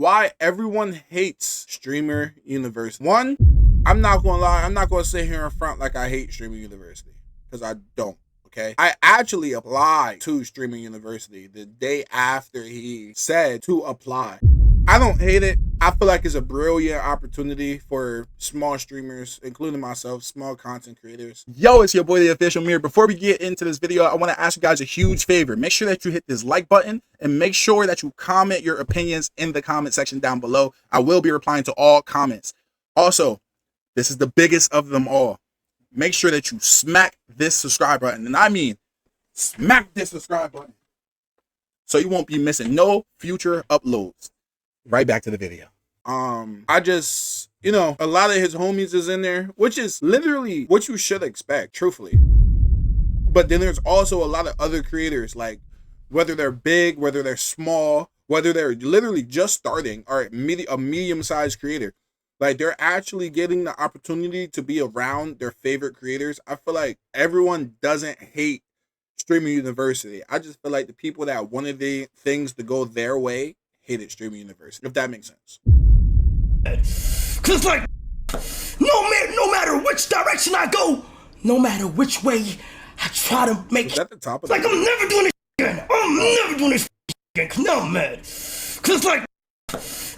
why everyone hates Streamer University. One, I'm not gonna lie, I'm not gonna sit here in front like I hate Streamer University, because I don't. Okay, I actually applied to Streaming University the day after he said to apply. I don't hate it. I feel like it's a brilliant opportunity for small streamers, including myself, small content creators. Yo, it's your boy, the Official Mirror. Before we get into this video, I want to ask you guys a huge favor. Make sure that you hit this like button and make sure that you comment your opinions in the comment section down below. I will be replying to all comments. Also, this is the biggest of them all. Make sure that you smack this subscribe button. And I mean, smack this subscribe button, so you won't be missing no future uploads. Right back to the video. I just, you know, a lot of his homies is in there, which is literally what you should expect, truthfully. But then there's also a lot of other creators, like whether they're big, whether they're small, whether they're literally just starting, or a medium-sized creator. Like, they're actually getting the opportunity to be around their favorite creators. I feel like everyone doesn't hate Streaming University. I just feel like the people that wanted the things to go their way hated Streaming University, if that makes sense. Cause like, no matter which direction I go, no matter which way I try to make it, at the top of like I'm never doing this again. I'm never doing this again. Cause now I'm mad. Cause like,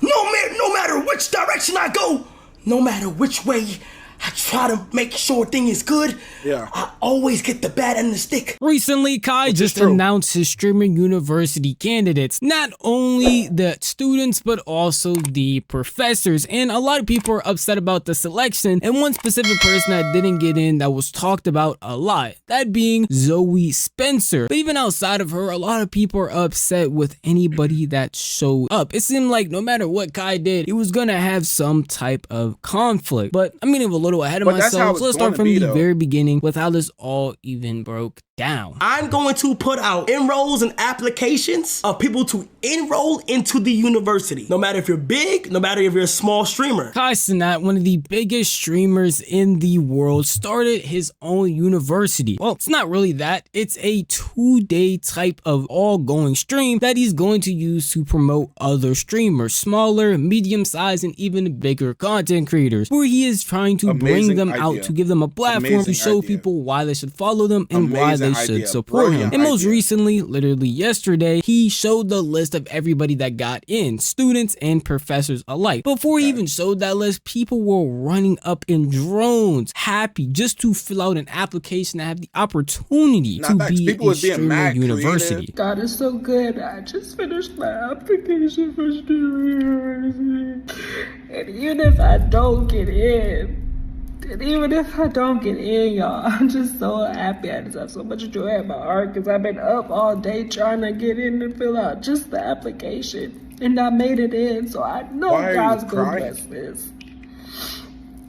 no matter which direction I go, no matter which way I try to make sure thing is good. Yeah. I always get the bad end of the stick. Recently, Kai just announced his Streaming University candidates. Not only the students, but also the professors. And a lot of people are upset about the selection. And one specific person that didn't get in that was talked about a lot, that being Zoe Spencer. But even outside of her, a lot of people are upset with anybody that showed up. It seemed like no matter what Kai did, he was gonna have some type of conflict. But I mean, a little ahead of myself, so let's start from the very beginning with how this all even broke down. I'm going to put out enrolls and applications of people to enroll into the university. No matter if you're big, no matter if you're a small streamer. Kai Cenat, one of the biggest streamers in the world, started his own university. Well, it's not really that. It's a 2-day type of all-going stream that he's going to use to promote other streamers, smaller, medium-sized, and even bigger content creators, where he is trying to bring them out to give them a platform to show people why they should follow them and why they should support him. And most recently, literally yesterday, he showed the list of everybody that got in, students and professors alike. Before he even showed that list, people were running up in drones, happy just to fill out an application to have the opportunity to be in Streamer University. God is so good. I just finished my application for Streamer University. And even if I don't get in, y'all, I'm just so happy. I just have so much joy in my heart because I've been up all day trying to get in and fill out just the application. And I made it in, so I know God's gonna bless this.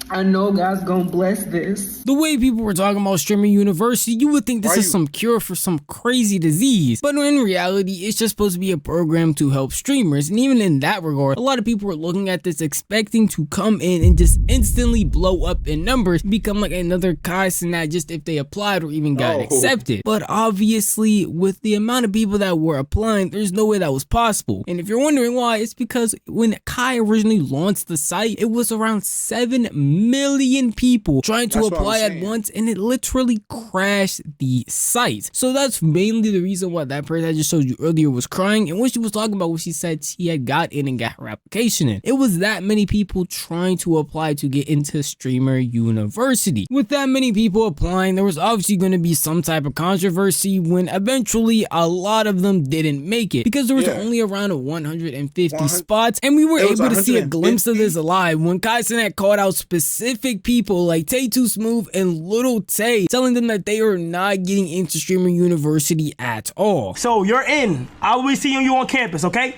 I know God's gonna bless this. The way people were talking about Streamer University, you would think this is some cure for some crazy disease. But in reality, it's just supposed to be a program to help streamers. And even in that regard, a lot of people were looking at this expecting to come in and just instantly blow up in numbers, become like another Kai Cenat just if they applied or even got accepted. But obviously, with the amount of people that were applying, there's no way that was possible. And if you're wondering why, it's because when Kai originally launched the site, it was around 7 million people trying to apply at once, and it literally crashed the site. So that's mainly the reason why that person I just showed you earlier was crying, and what she was talking about when she said she had got in and got her application in. It was that many people trying to apply to get into Streamer University. With that many people applying, there was obviously going to be some type of controversy when eventually a lot of them didn't make it, because there was only around 150 spots, and we were able to see a glimpse of this live when Kai Cenat called out specific people like Tay Too Smooth and Little Tay, telling them that they are not getting into Streamer University at all. So you're in. I will be seeing you on campus, okay?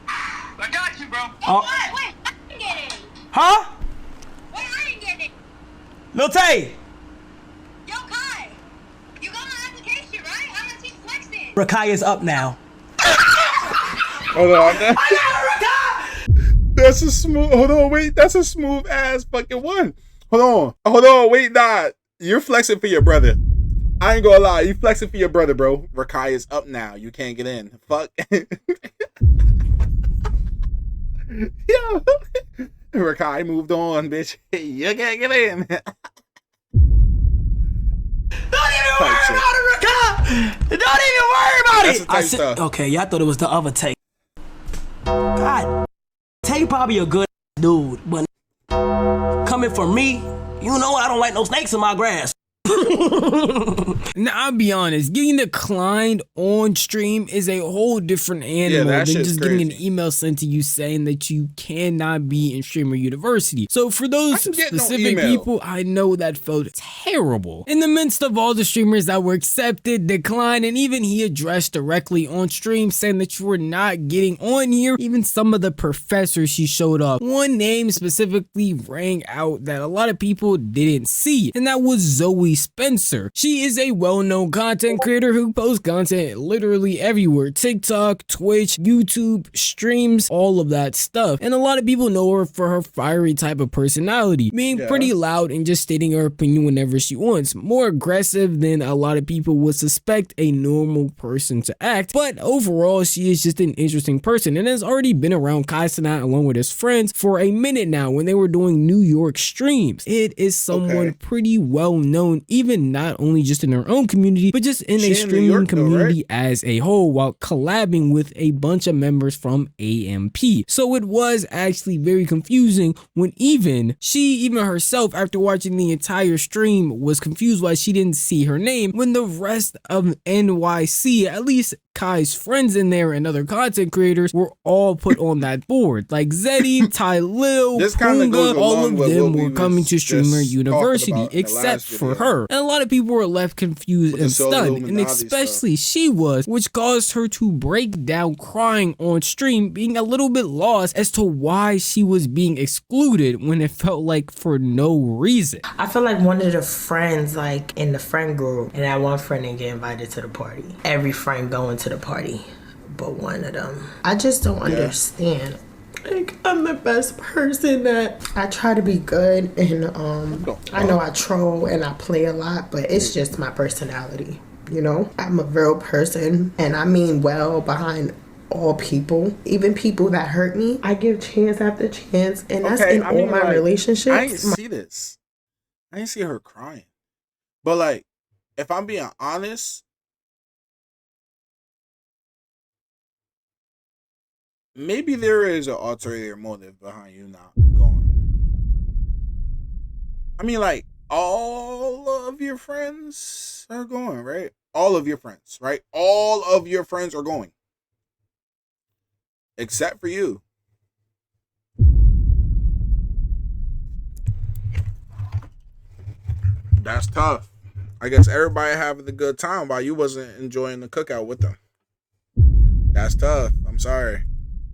I got you, bro. Wait, I didn't get in. Huh? Wait, I didn't get in. Lil Tay. Yo, Kai, you got my application, right? I'm gonna teach flexing. Rakai is up now. Hold on. That's a smooth. Hold on, wait. That's a smooth ass fucking one. Hold on, wait, nah. You're flexing for your brother. I ain't gonna lie. You flexing for your brother, bro. Rakai is up now. You can't get in. Fuck. Yeah. Rakai moved on, bitch. You can't get in. Don't even worry about it, Rakai. Don't even worry about That's it. the type stuff. Okay, y'all thought it was the other Tay. God, Tay probably a good dude, but coming from me, you know I don't like no snakes in my grass. Now, I'll be honest, getting declined on stream is a whole different animal that than shit's just getting an crazy. email sent to you saying that you cannot be in Streamer University. So for those I can get no specific email. people, I know that felt terrible. In the midst of all the streamers that were accepted, declined, and even he addressed directly on stream saying that you were not getting on here, even some of the professors she showed off. One name specifically rang out that a lot of people didn't see, and that was Zoe Spencer. She is a well-known content creator who posts content literally everywhere: TikTok, Twitch, YouTube, streams, all of that stuff. And a lot of people know her for her fiery type of personality, being pretty loud and just stating her opinion whenever she wants. More aggressive than a lot of people would suspect a normal person to act, but overall she is just an interesting person and has already been around Cenat along with his friends for a minute now when they were doing New York streams. It is someone pretty well known, even not only just in her own community, but just in a streaming community as a whole, while collabing with a bunch of members from AMP. So it was actually very confusing when even herself, after watching the entire stream, was confused why she didn't see her name when the rest of NYC, at least Kai's friends in there and other content creators, were all put on that board. Like Zeddy, Ty Lil, Punga, all of them were coming to Streamer University except for her. And a lot of people were left confused and stunned, and especially she was, which caused her to break down crying on stream, being a little bit lost as to why she was being excluded when it felt like for no reason. I feel like one of the friends, like in the friend group, and that one friend didn't get invited to the party. Every friend going to the party but one of them. I just don't understand. Like, I'm the best person that I try to be good, and I know I troll and I play a lot, but it's just my personality, you know? I'm a real person, and I mean well behind all people, even people that hurt me. I give chance after chance, and that's in all my relationships. I didn't see this. I didn't see her crying. But like, if I'm being honest, maybe there is an ulterior motive behind you not going. I mean, like, all of your friends are going, right? All of your friends, right? All of your friends are going. Except for you. That's tough. I guess everybody having a good time while you wasn't enjoying the cookout with them. That's tough. I'm sorry.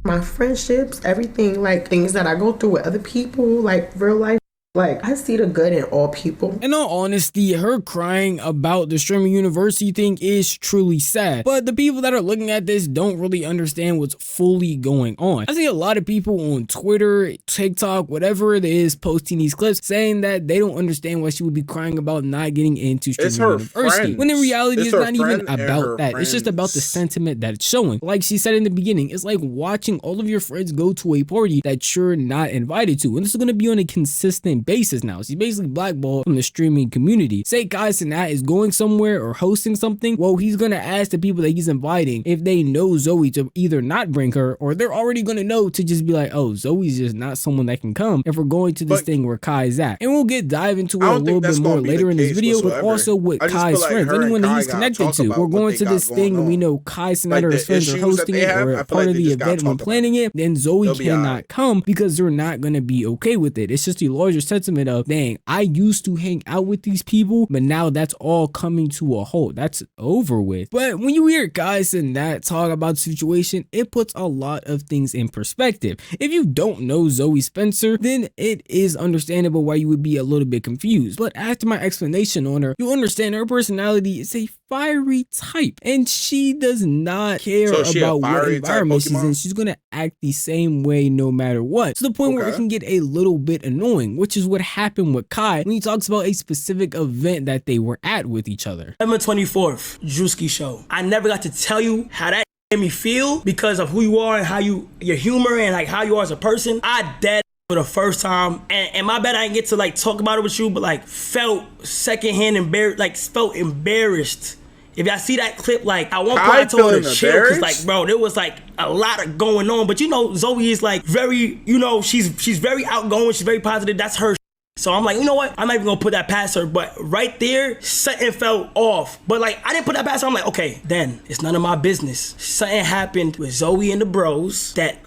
My friendships, everything, like things that I go through with other people, like real life. Like, I see the good in all people. In all honesty, her crying about the Streamer University thing is truly sad. But the people that are looking at this don't really understand what's fully going on. I see a lot of people on Twitter, TikTok, whatever it is, posting these clips saying that they don't understand why she would be crying about not getting into Streamer University. When in reality, it's not even about that. It's just about the sentiment that it's showing. Like she said in the beginning, it's like watching all of your friends go to a party that you're not invited to. And this is going to be on a consistent basis now. She's basically blackballed from the streaming community. Say Cenat is going somewhere or hosting something, well, he's gonna ask the people that he's inviting if they know Zoe to either not bring her, or they're already gonna know to just be like, oh, Zoe's just not someone that can come if we're going to this thing where Kai's at. And we'll dive into it a little bit more later in this video, but also with Kai's friends, anyone that he's connected to. We're going to this thing and we know Cenat or his friends are hosting it or a part of the event when planning it, then Zoe cannot come because they're not gonna be okay with it. It's just the larger sentiment of, dang, I used to hang out with these people, but now that's all coming to a halt. That's over with. But when you hear Cenat talk about the situation, it puts a lot of things in perspective. If you don't know Zoe Spencer, then it is understandable why you would be a little bit confused. But after my explanation on her, you'll understand her personality is a fiery type, and she does not care about what environment she's in. She's gonna act the same way no matter what, to the point where it can get a little bit annoying, which is what happened with Kai when he talks about a specific event that they were at with each other. September 24th, Drewski show. I never got to tell you how that made me feel because of who you are and how your humor and like how you are as a person. I dead for the first time, and my bad I didn't get to like talk about it with you, but like felt secondhand embarrassed, like felt embarrassed. If y'all see that clip, like at one point I told her to chill, cause like bro, there was like a lot of going on. But you know, Zoe is like very, you know, she's very outgoing, she's very positive. That's her. So I'm like, you know what? I'm not even gonna put that past her. But right there, something felt off. But like, I didn't put that past her. I'm like, okay, then it's none of my business. Something happened with Zoe and the bros that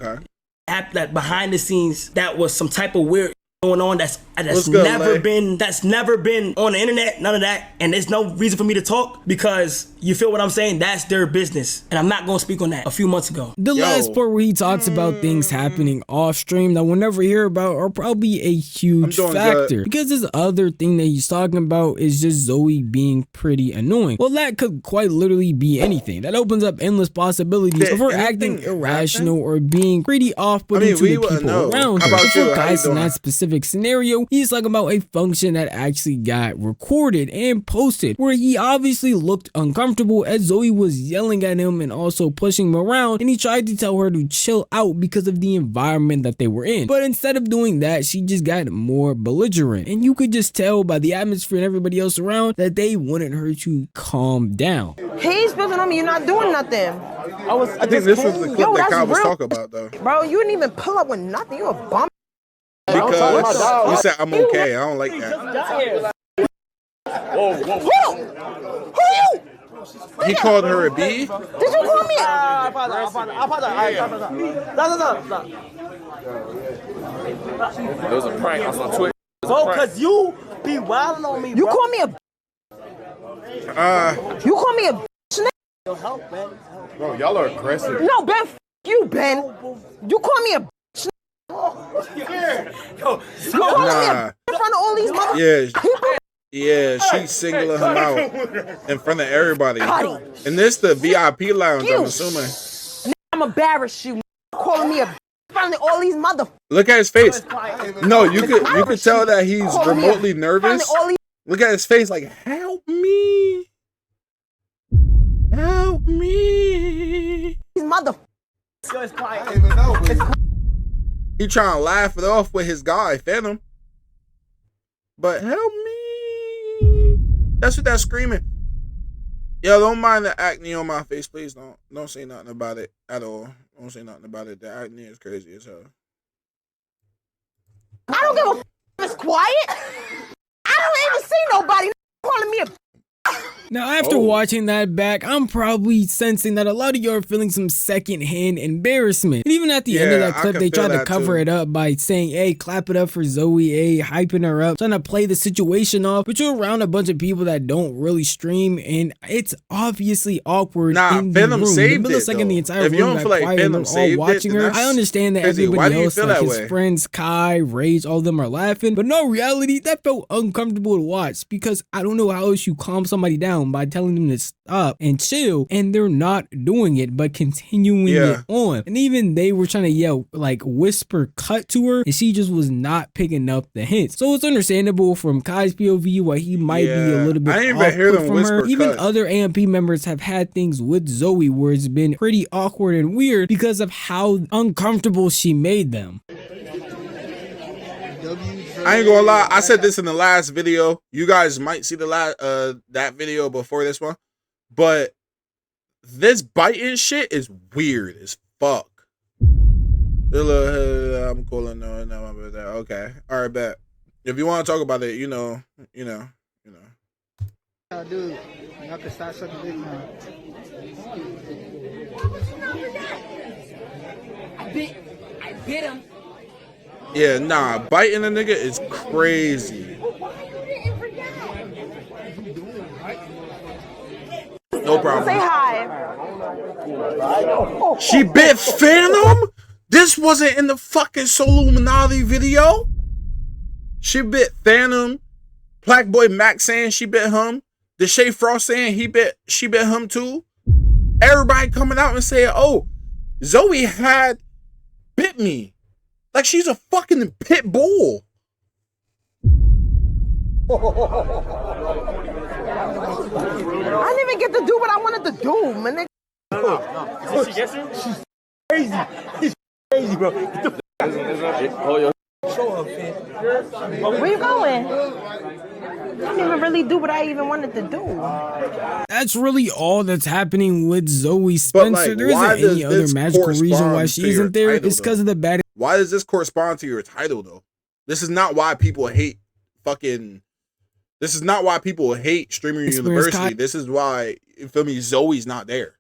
behind the scenes, that was some type of weird going on that's never been on the internet, none of that. And there's no reason for me to talk because you feel what I'm saying? That's their business. And I'm not gonna speak on that. A few months ago. The last part where he talks about things happening off stream that we'll never hear about are probably a huge factor. Because this other thing that he's talking about is just Zoe being pretty annoying. Well, that could quite literally be anything. That opens up endless possibilities of her acting irrational or being pretty off-putting to the people around her. For guys in that specific scenario, he's talking about a function that actually got recorded and posted where he obviously looked uncomfortable as Zoe was yelling at him and also pushing him around, and he tried to tell her to chill out because of the environment that they were in. But instead of doing that, she just got more belligerent, and you could just tell by the atmosphere and everybody else around that they wanted her to calm down. He's building on me, you're not doing nothing. I think this is the clip that Kyle was talking about though. Bro, you didn't even pull up with nothing, you a bum. Because you said I'm okay, I don't like that. Whoa. Who you? He called her a B? Did you call me? It was a prank. I was on Twitter. Bro, cause you be wilding on me, You call me a You call me a help, man. Bro, y'all are aggressive. No, Ben, you, Ben. You call me a Yo, you calling me a in front of all these motherfuckers? Yeah, she's singling him out in front of everybody. And this the VIP lounge, I'm assuming. I'm embarrassed you. Calling me a in front of all these motherfuckers. Look at his face. No, you could tell that he's remotely nervous. Look at his face like, help me. Help me. These motherfuckers. He trying to laugh it off with his guy, Phantom. But help me. That's what that's screaming. Yo, don't mind the acne on my face, please. Don't say nothing about it at all. Don't say nothing about it. The acne is crazy as hell. I don't give a f. It's quiet. I don't even see nobody calling me a. Now, after watching that back, I'm probably sensing that a lot of you are feeling some secondhand embarrassment. And even at the end of that clip, they tried to cover it up by saying, hey, clap it up for Zoe, hey, hyping her up, trying to play the situation off. But you're around a bunch of people that don't really stream, and it's obviously awkward in the room. Saved the millisecond the entire if you room don't got feel like quiet and they're all watching her. I understand that everybody else, like his friends, Kai, Rage, all of them are laughing. But no, reality, that felt uncomfortable to watch because I don't know how else you calm somebody down by telling them to stop and chill, and they're not doing it but continuing it on. And even they were trying to yell, like whisper cut to her, and she just was not picking up the hints. So it's understandable from Kai's POV why he might be a little bit off-put from her. Even other AMP members have had things with Zoe where it's been pretty awkward and weird because of how uncomfortable she made them. I ain't gonna lie, I said this in the last video. You guys might see the last that video before this one, but this biting shit is weird as fuck. I'm calling no, okay, all right, bet. If you want to talk about it, you know. Dude, y'all can start sucking dick now. I bit him. Yeah, nah, biting a nigga is crazy. No problem. Say hi. She bit Phantom? This wasn't in the fucking Soluminati video? She bit Phantom. Black Boy Max saying she bit him. The Shay Frost saying she bit him too. Everybody coming out and saying, oh, Zoe had bit me. Like she's a fucking pit bull. I didn't even get to do what I wanted to do, man. No. Did she get you? She's crazy. She's crazy, bro. Get the Hold your. show up, man. Where you going? I didn't even really do what I even wanted to do. That's really all that's happening with Zoe Spencer. Like, there isn't any other magical reason why she isn't there. It's because of the bad. Why does this correspond to your title though? This is not why people hate fucking. This is not why people hate Streamer University. This is why, you feel me, Zoe's not there.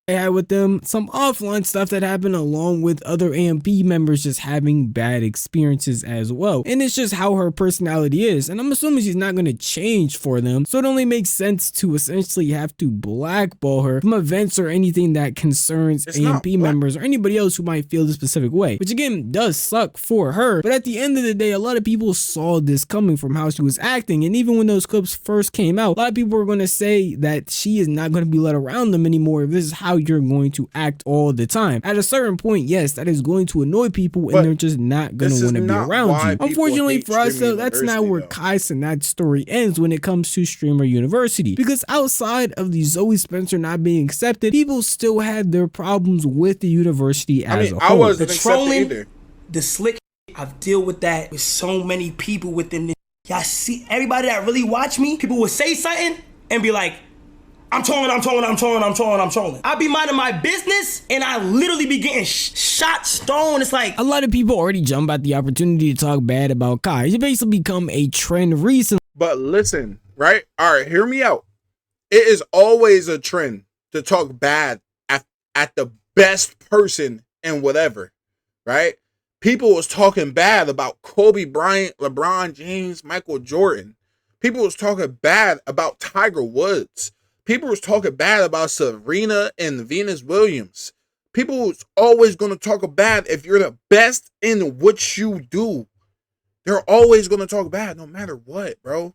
I had with them some offline stuff that happened along with other AMP members just having bad experiences as well. And it's just how her personality is. And I'm assuming she's not going to change for them. So it only makes sense to essentially have to blackball her from events or anything that concerns AMP members or anybody else who might feel the specific way. Which again does suck for her. But at the end of the day, a lot of people saw this coming from how she was acting. And even when those clips first came out, a lot of people were going to say that she is not going to be let around them anymore if this is how you're going to act all the time. At a certain point, yes, that is going to annoy people and they're just not going to want to be around you. Unfortunately for us though, that's not where Kai Cenat's story ends when it comes to Streamer University, because outside of the Zoe Spencer not being accepted, people still had their problems with the university as a whole. I wasn't accepted either. The slick, I've dealt with that with so many people within this. Y'all see, everybody that really watch me, people will say something and be like, I'm trolling. I be minding my business and I literally be getting shot, stoned. It's like a lot of people already jump at the opportunity to talk bad about Kai. It's basically become a trend recently. But listen, right? All right, hear me out. It is always a trend to talk bad at the best person and whatever, right? People was talking bad about Kobe Bryant, LeBron James, Michael Jordan. People was talking bad about Tiger Woods. People was talking bad about Serena and Venus Williams. People was always going to talk bad if you're the best in what you do. They're always going to talk bad no matter what, bro.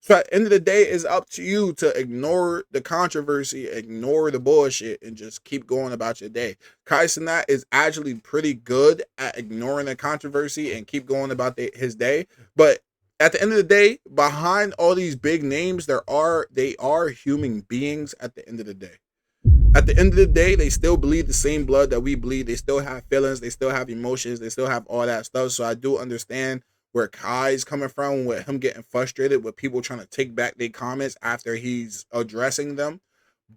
So at the end of the day, it's up to you to ignore the controversy, ignore the bullshit, and just keep going about your day. Kai Cenat is actually pretty good at ignoring the controversy and keep going about his day. But at the end of the day, behind all these big names, they are human beings at the end of the day. At the end of the day, they still bleed the same blood that we bleed. They still have feelings. They still have emotions. They still have all that stuff. So I do understand where Kai's coming from, with him getting frustrated with people trying to take back their comments after he's addressing them.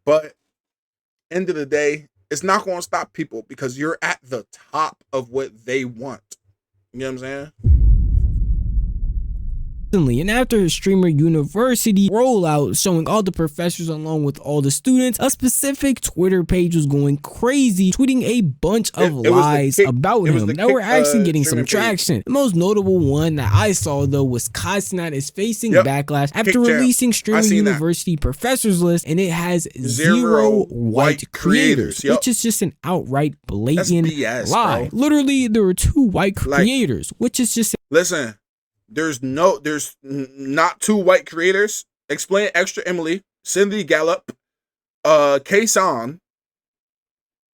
But end of the day, it's not going to stop people because you're at the top of what they want. You know what I'm saying? And after Streamer University rollout showing all the professors along with all the students, a specific Twitter page was going crazy, tweeting a bunch of lies about him that were actually getting some traction. The most notable one that I saw though was Kai Cenat is facing backlash after releasing Streamer University professors list, and it has 0 white creators, which is just an outright blatant BS, lie. bro. Literally, there were 2 white creators, which is just listen. There's not 2 white creators. Explain Extra Emily, Cindy Gallup, K-San.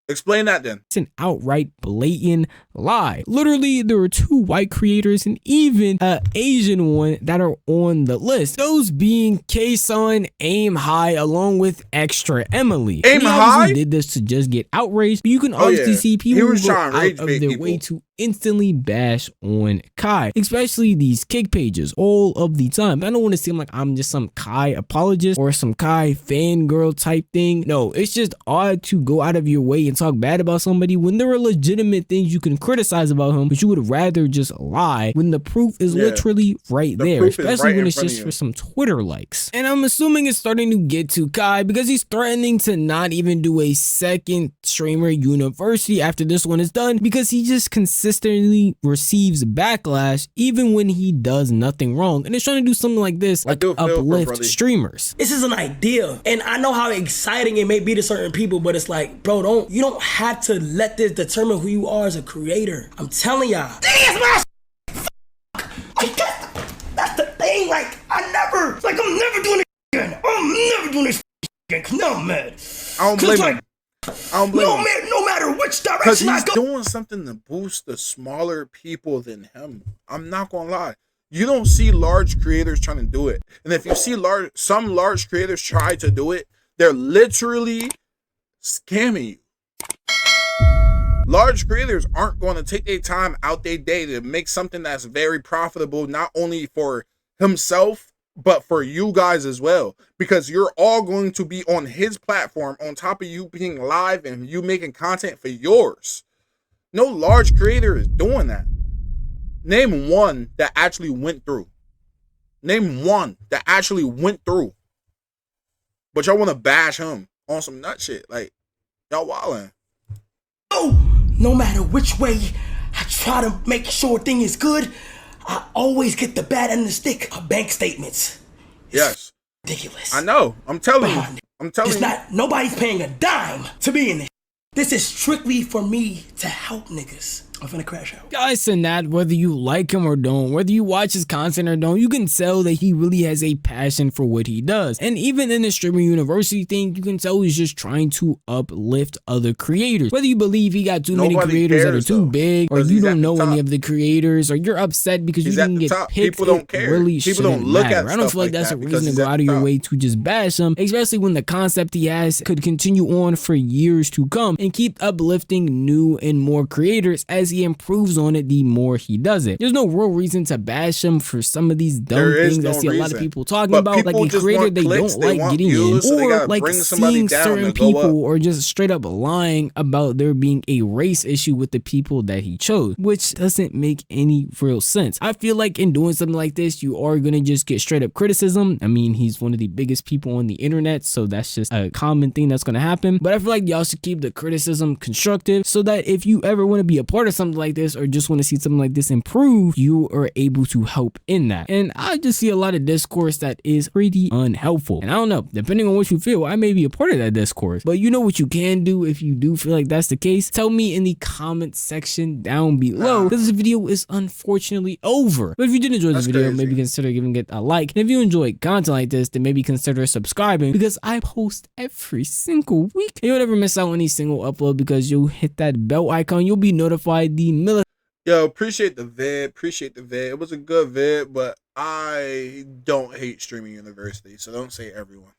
Explain that then. It's an outright blatant lie. Literally, there were 2 white creators and even an Asian one that are on the list. Those being K-San, Aim High, along with Extra Emily. Aim High did this to just get outraged, but you can obviously see people who go out of their way to instantly bash on Kai, especially these kick pages all of the time. I don't want to seem like I'm just some Kai apologist or some Kai fangirl type thing. No, it's just odd to go out of your way and talk bad about somebody when there are legitimate things you can criticize about him, but you would rather just lie when the proof is literally right there, especially when it's just for some Twitter likes. And I'm assuming it's starting to get to Kai because he's threatening to not even do a second Streamer University after this one is done because he just consistently receives backlash even when he does nothing wrong, and it's trying to do something like this, like uplift streamers. This is an idea, and I know how exciting it may be to certain people, but it's like, bro, you don't have to let this determine who you are as a creator. I'm telling y'all, that's the thing. Like, I'm never doing it again. I'm never doing this again. Cause now I'm mad. I don't blame him. No matter which direction I go. He's doing something to boost the smaller people than him. I'm not gonna lie. You don't see large creators trying to do it. And if you see some large creators try to do it, they're literally scamming you. Large creators aren't going to take their time out their day to make something that's very profitable, not only for himself, but for you guys as well, because you're all going to be on his platform on top of you being live and you making content for yours. No large creator is doing that. Name one that actually went through. Name one that actually went through. But y'all want to bash him on some nut shit. Like, y'all wildin'. No matter which way I try to make sure a thing is good, I always get the bad end of the stick of bank statements. Yes. Ridiculous. I know. I'm telling you. I'm telling you. It's not, nobody's paying a dime to be in this. This is strictly for me to help niggas. I'm finna crash out. Guys, Cenat, whether you like him or don't, whether you watch his content or don't, you can tell that he really has a passion for what he does. And even in the streaming university thing, you can tell he's just trying to uplift other creators. Whether you believe he got too many creators that are too big, or you don't know any of the creators, or you're upset because you didn't get picked, people don't care. Really people don't look at I don't feel like that's a reason to go out of your way to just bash him, especially when the concept he has could continue on for years to come and keep uplifting new and more creators as he improves on it the more he does it. There's no real reason to bash him for some of these dumb things I see a lot of people talking about, like a creator they don't like getting in, or like seeing certain people, or just straight up lying about there being a race issue with the people that he chose, which doesn't make any real sense. I feel like in doing something like this, you are gonna just get straight up criticism. I mean, he's one of the biggest people on the internet, so that's just a common thing that's gonna happen. But I feel like y'all should keep the criticism constructive, so that if you ever want to be a part of something like this, or just want to see something like this improve, you are able to help in that. And I just see a lot of discourse that is pretty unhelpful. And I don't know, depending on what you feel, I may be a part of that discourse. But you know what you can do if you do feel like that's the case? Tell me in the comment section down below, because this video is unfortunately over. But if you did enjoy this video, maybe consider giving it a like. And if you enjoy content like this, then maybe consider subscribing, because I post every single week. And you'll never miss out on any single upload, because you'll hit that bell icon. You'll be notified the millisecond. Yo, appreciate the vid. It was a good vid, but I don't hate streaming university, so don't say everyone.